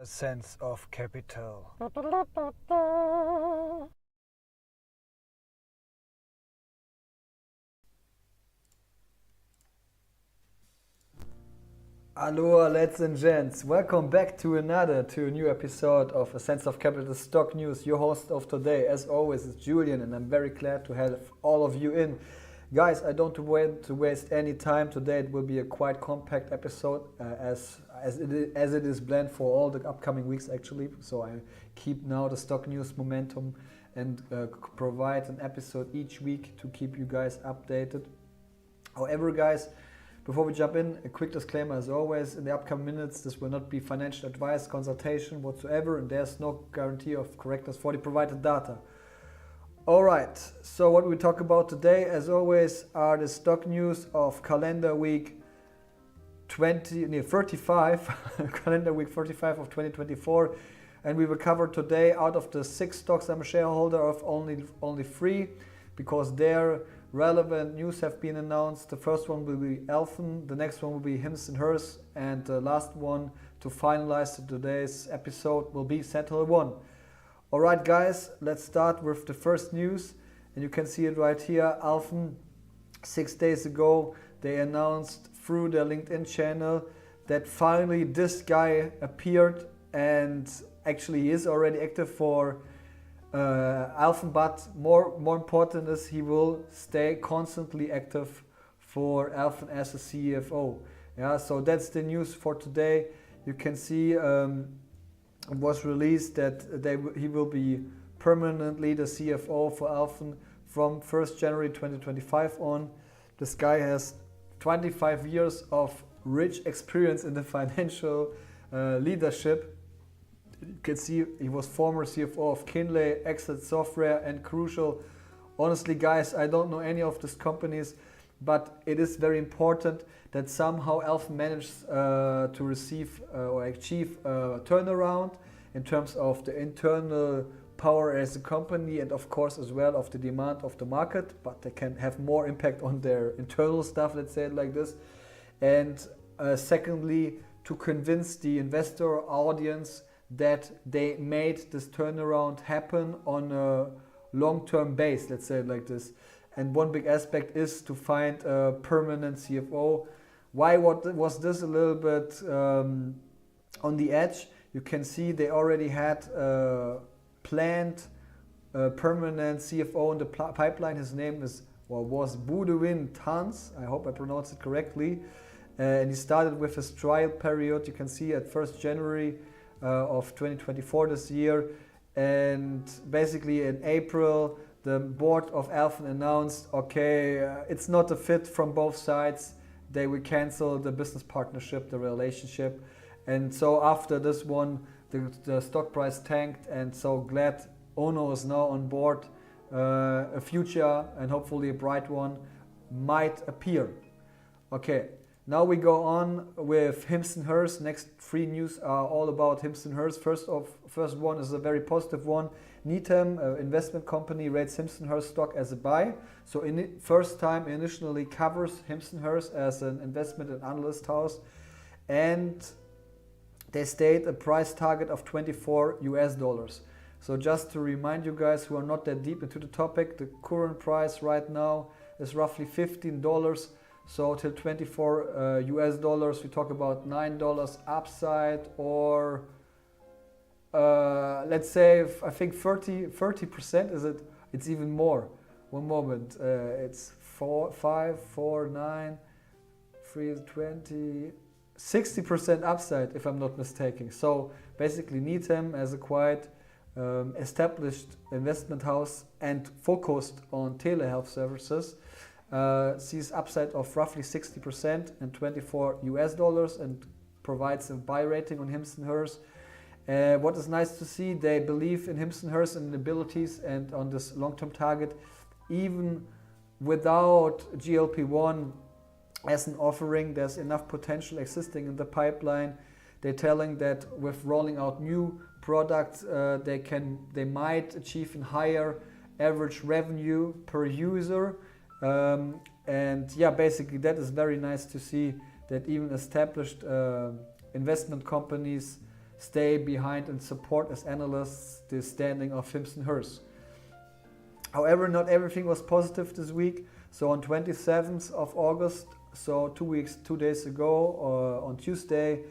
A sense of capital. Aloha, ladies and gents. Welcome back to a new episode of A Sense of Capital Stock News. Your host of today, as always, is Julian, and I'm very glad to have all of you in. Guys, I don't want to waste any time. Today it will be a quite compact episode as it is planned for all the upcoming weeks actually. So I keep now the stock news momentum and provide an episode each week to keep you guys updated. However, guys, before we jump in, a quick disclaimer as always. In the upcoming minutes, this will not be financial advice, consultation whatsoever, and there's no guarantee of correctness for the provided data. Alright, so what we talk about today, as always, are the stock news of calendar week 35, calendar week 35 of 2024, and we will cover today out of the 6 stocks I'm a shareholder of only 3, because their relevant news have been announced. The first one will be ALFEN, the next one will be HIMS and HERS, and the last one to finalize today's episode will be SentinelOne. Alright guys, let's start with the first news, and you can see it right here. ALFEN, 6 days ago, they announced through their LinkedIn channel that finally this guy appeared, and actually he is already active for ALFEN, but more important is he will stay constantly active for ALFEN as a CFO. Yeah, so that's the news for today. You can see it was released that he will be permanently the CFO for ALFEN from 1st January 2025 on. This guy has 25 years of rich experience in the financial leadership. You can see he was former CFO of Kinley, Exit Software, and Crucial. Honestly, guys, I don't know any of these companies, but it is very important that somehow ALFEN managed to receive or achieve a turnaround in terms of the internal power as a company, and of course as well of the demand of the market, but they can have more impact on their internal stuff, let's say it like this. And secondly, to convince the investor audience that they made this turnaround happen on a long-term base, let's say it like this. And one big aspect is to find a permanent CFO. Why was this a little bit on the edge? You can see they already had planned permanent CFO in the pipeline. His name was Boudewijn Tans. I hope I pronounced it correctly. And he started with his trial period. You can see at 1st January of 2024 this year. And basically in April, the board of ALFEN announced, okay, it's not a fit from both sides. They will cancel the business partnership, the relationship. And so after this one, the stock price tanked, and so glad Onno is now on board. A future and hopefully a bright one might appear. Okay, now we go on with HIMS and HERS. Next 3 news are all about HIMS and HERS. First one is a very positive one. Needham, investment company, rates HIMS and HERS stock as a buy. So first time initially covers HIMS and HERS as an investment and analyst house, and they state a price target of $24. So just to remind you guys who are not that deep into the topic, the current price right now is roughly $15. So till $24 we talk about $9 upside, or let's say I think 30% is it? It's even more. One moment. It's 5, 4, 9, 3, 20, 60% upside if I'm not mistaken. So basically Needham as a quite established investment house and focused on telehealth services sees upside of roughly 60% and $24 and provides a buy rating on HIMS and HERS. What is nice to see, they believe in HIMS and HERS and abilities and on this long-term target, even without GLP-1 as an offering. There's enough potential existing in the pipeline. They're telling that with rolling out new products, they might achieve a higher average revenue per user. And yeah, basically that is very nice to see that even established investment companies stay behind and support as analysts the standing of HIMS and HERS. However, not everything was positive this week. So on 27th of August, so 2 days ago, on Tuesday,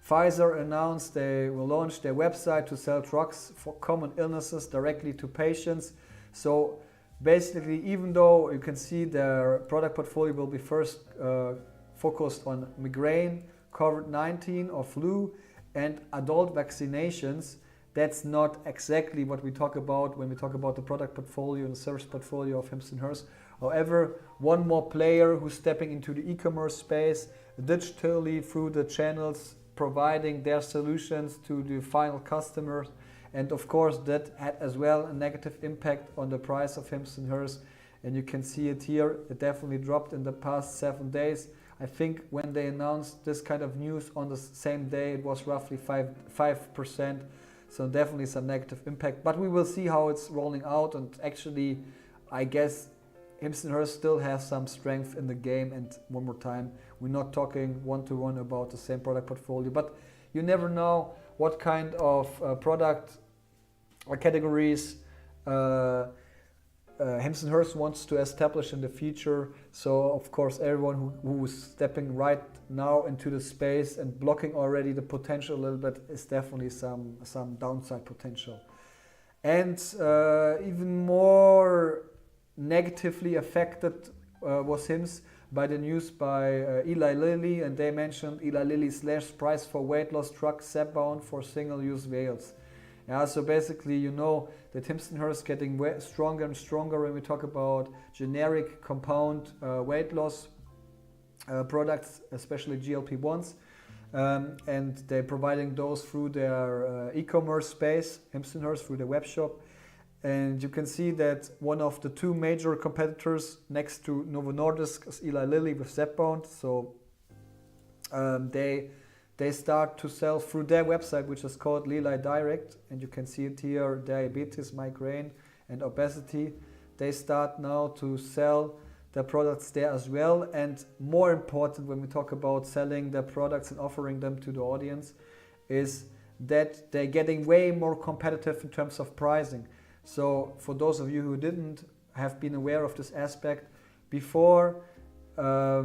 Pfizer announced they will launch their website to sell drugs for common illnesses directly to patients. So basically, even though you can see their product portfolio will be first focused on migraine, COVID-19 or flu, and adult vaccinations, that's not exactly what we talk about when we talk about the product portfolio and the service portfolio of HIMS and HERS. However, one more player who's stepping into the e-commerce space digitally through the channels, providing their solutions to the final customers. And of course, that had as well a negative impact on the price of HIMS and HERS. And you can see it here. It definitely dropped in the past 7 days. I think when they announced this kind of news on the same day, it was roughly 5%. So definitely some negative impact. But we will see how it's rolling out. And actually, I guess HIMS and HERS still has some strength in the game. And one more time, we're not talking one-to-one about the same product portfolio. But you never know what kind of product or categories HIMS and HERS wants to establish in the future. So of course, everyone who is stepping right now into the space and blocking already the potential a little bit is definitely some downside potential. And even more negatively affected was HIMS by the news by Eli Lilly, and they mentioned Eli Lilly slashed price for weight loss drug Zepbound for single-use vials. Yeah, so basically, you know that HIMS and HERS getting stronger and stronger when we talk about generic compound weight loss products, especially GLP-1s, and they're providing those through their e-commerce space, HIMS and HERS through their web shop. And you can see that one of the two major competitors next to Novo Nordisk is Eli Lilly with Zepbound. So they start to sell through their website, which is called Lilly Direct. And you can see it here, diabetes, migraine, and obesity. They start now to sell their products there as well. And more important, when we talk about selling their products and offering them to the audience, is that they're getting way more competitive in terms of pricing. So for those of you who didn't have been aware of this aspect, before a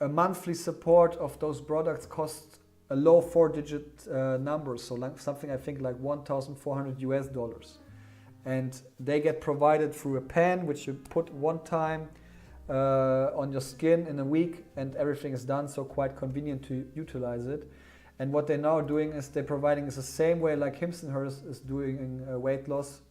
monthly support of those products cost a low 4-digit number, so like something I think like $1,400 and they get provided through a pen which you put one time on your skin in a week and everything is done, so quite convenient to utilize it. And what they're now doing is they're providing is the same way like HIMS and HERS is doing in weight loss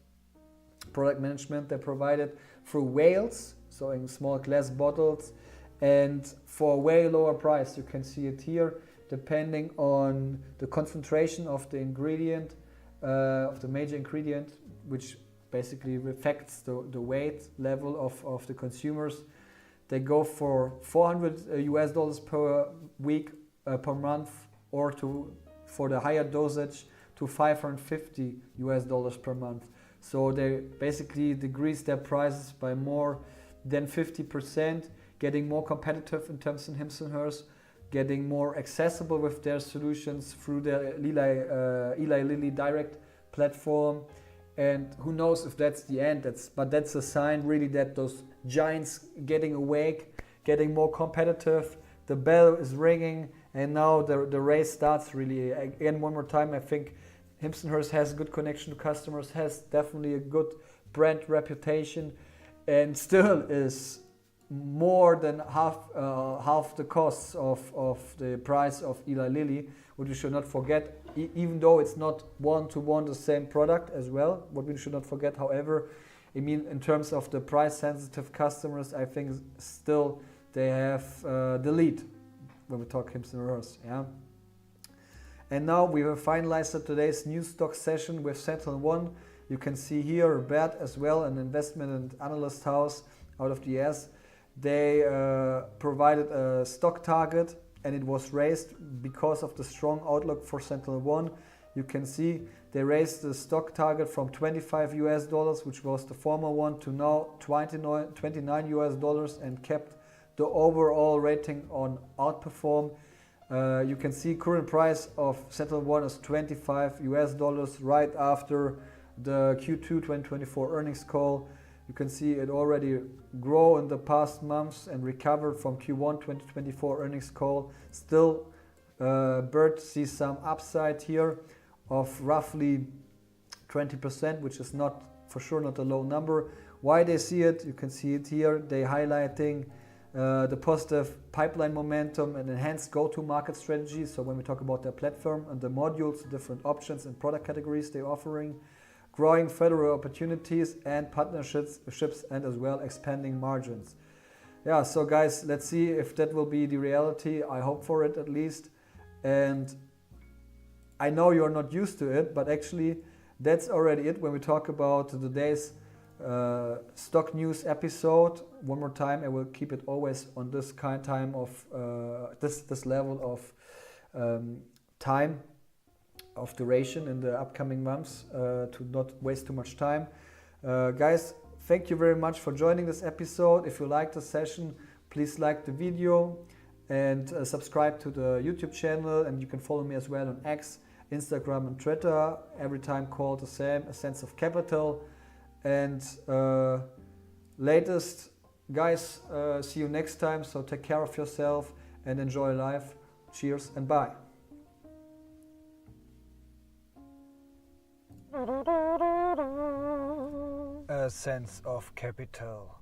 product management. They provide it through vials, so in small glass bottles, and for a way lower price. You can see it here, depending on the concentration of the ingredient, of the major ingredient, which basically affects the weight level of the consumers. They go for $400 per week, per month, or for the higher dosage to $550 per month. So they basically decrease their prices by more than 50%, getting more competitive in terms of HIMS and HERS, getting more accessible with their solutions through their Eli Lilly Direct platform. And who knows if that's the end, but that's a sign really that those giants getting awake, getting more competitive, the bell is ringing, and now the race starts really. Again, one more time, I think HIMS and HERS has a good connection to customers, has definitely a good brand reputation, and still is more than half the costs of the price of Eli Lilly, which we should not forget, even though it's not one-to-one the same product as well. What we should not forget, however, I mean, in terms of the price-sensitive customers, I think still they have the lead when we talk HIMS and HERS. Yeah. And now we have finalized today's news stock session with SentinelOne. You can see here Baird as well, an investment and analyst house out of the US. They provided a stock target and it was raised because of the strong outlook for SentinelOne. You can see they raised the stock target from $25, which was the former one, to now $29 and kept the overall rating on outperform. You can see current price of SentinelOne is $25 right after the Q2 2024 earnings call. You can see it already grow in the past months and recovered from Q1 2024 earnings call. Still, Baird sees some upside here of roughly 20%, which is not, for sure, not a low number. Why they see it, you can see it here. They highlighting the positive pipeline momentum and enhanced go-to-market strategy. So when we talk about their platform and the modules, different options and product categories they're offering, growing federal opportunities and partnerships, and as well expanding margins. Yeah, so guys, let's see if that will be the reality. I hope for it at least. And I know you're not used to it, but actually that's already it when we talk about today's stock news episode. One more time, I will keep it always on this kind time of this level of time of duration in the upcoming months to not waste too much time. Guys, thank you very much for joining this episode. If you liked the session, please like the video and subscribe to the YouTube channel, and you can follow me as well on X, Instagram and Twitter, every time called the same, A Sense of Capital. And latest, guys, see you next time. So take care of yourself and enjoy life. Cheers and bye. A sense of capital.